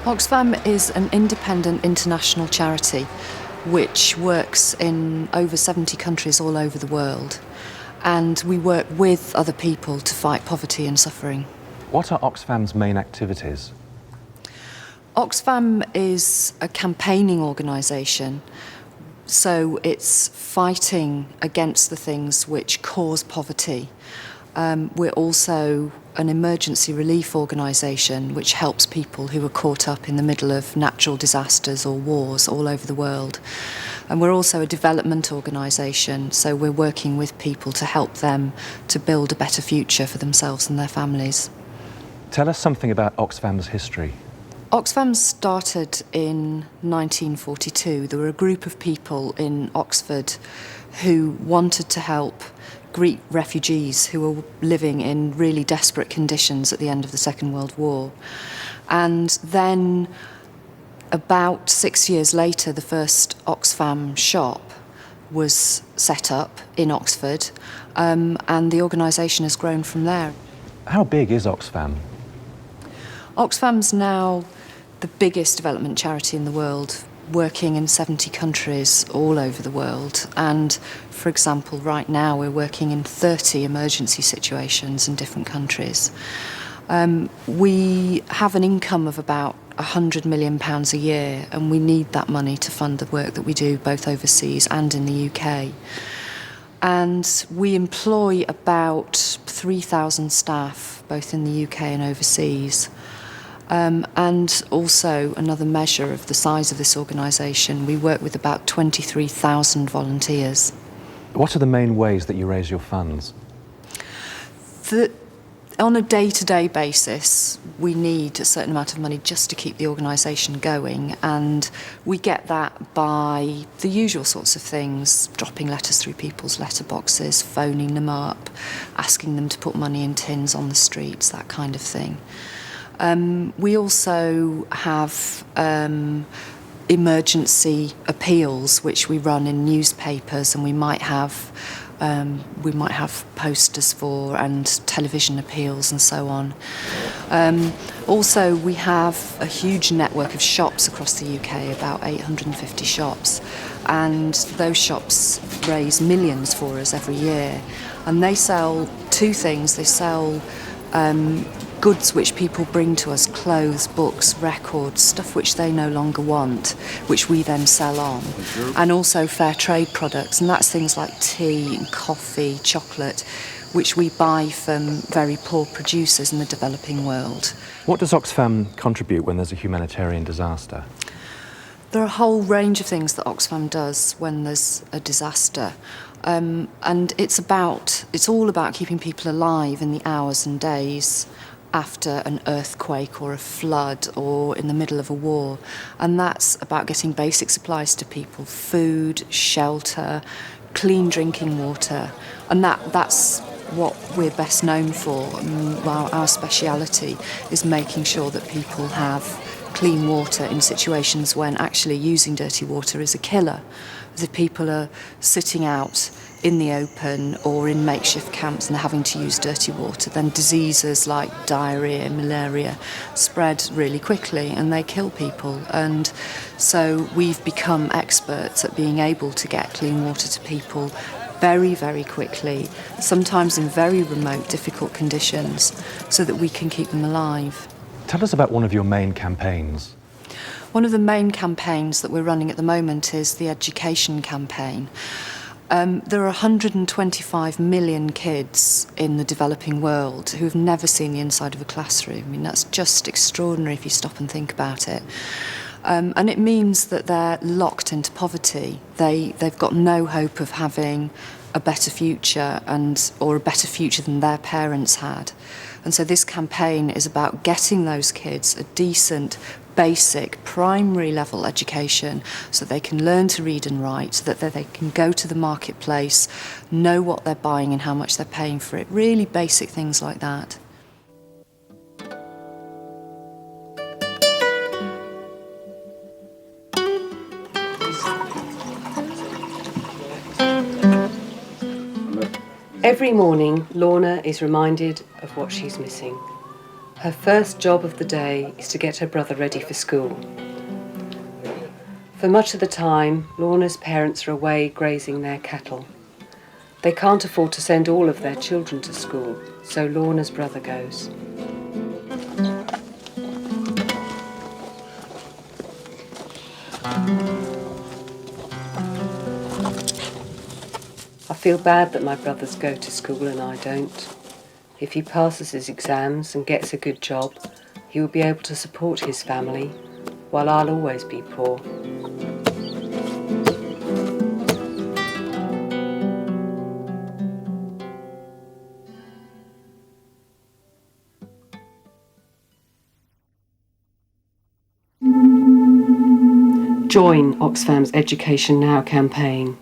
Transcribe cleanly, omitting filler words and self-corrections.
Oxfam is an independent international charity which works in over 70 countries all over the world, and we work with other people to fight poverty and suffering. What are Oxfam's main activities? Oxfam is a campaigning organisation, so it's fighting against the things which cause poverty. We're also an emergency relief organisation which helps people who are caught up in the middle of natural disasters or wars all over the world. And we're also a development organisation, so we're working with people to help them to build a better future for themselves and their families. Tell us something about Oxfam's history. Oxfam started in 1942. There were a group of people in Oxford who wanted to help Greek refugees who were living in really desperate conditions at the end of the Second World War. And then about 6 years later, the first Oxfam shop was set up in Oxford, and the organisation has grown from there. How big is Oxfam? Oxfam's now the biggest development charity in the world, working in 70 countries all over the world. And, for example, right now we're working in 30 emergency situations in different countries. We have an income of about £100 million a year, and we need that money to fund the work that we do both overseas and in the UK. And we employ about 3,000 staff, both in the UK and overseas. And also, another measure of the size of this organisation, we work with about 23,000 volunteers. What are the main ways that you raise your funds? On a day-to-day basis, we need a certain amount of money just to keep the organisation going, and we get that by the usual sorts of things: dropping letters through people's letterboxes, phoning them up, asking them to put money in tins on the streets, that kind of thing. We also have emergency appeals which we run in newspapers, and we might have posters for, and television appeals and so on. Also, we have a huge network of shops across the UK, about 850 shops, and those shops raise millions for us every year. And they sell two things. They sell goods which people bring to us: clothes, books, records, stuff which they no longer want, which we then sell on. And also fair trade products, and that's things like tea and coffee, chocolate, which we buy from very poor producers in the developing world. What does Oxfam contribute when there's a humanitarian disaster? There are a whole range of things that Oxfam does when there's a disaster. And it's all about keeping people alive in the hours and days after an earthquake or a flood or in the middle of a war. And that's about getting basic supplies to people: food, shelter, clean drinking water. And that's what we're best known for. Our speciality is making sure that people have clean water in situations when actually using dirty water is a killer. If people are sitting out in the open or in makeshift camps and they're having to use dirty water, then diseases like diarrhoea, malaria spread really quickly and they kill people. And so we've become experts at being able to get clean water to people very, very quickly, sometimes in very remote, difficult conditions, so that we can keep them alive. Tell us about one of your main campaigns. One of the main campaigns that we're running at the moment is the education campaign. There are 125 million kids in the developing world who have never seen the inside of a classroom. I mean, that's just extraordinary if you stop and think about it. And it means that they're locked into poverty. They've got no hope of having a better future, or a better future than their parents had. And so this campaign is about getting those kids a decent, basic, primary level education so they can learn to read and write, so that they can go to the marketplace, know what they're buying and how much they're paying for it. Really basic things like that. Every morning, Lorna is reminded of what she's missing: Her first job of the day is to get her brother ready for school. For much of the time, Lorna's parents are away grazing their cattle. They can't afford to send all of their children to school, so Lorna's brother goes. I feel bad that my brothers go to school and I don't. If he passes his exams and gets a good job, he will be able to support his family, while I'll always be poor. Join Oxfam's Education Now campaign.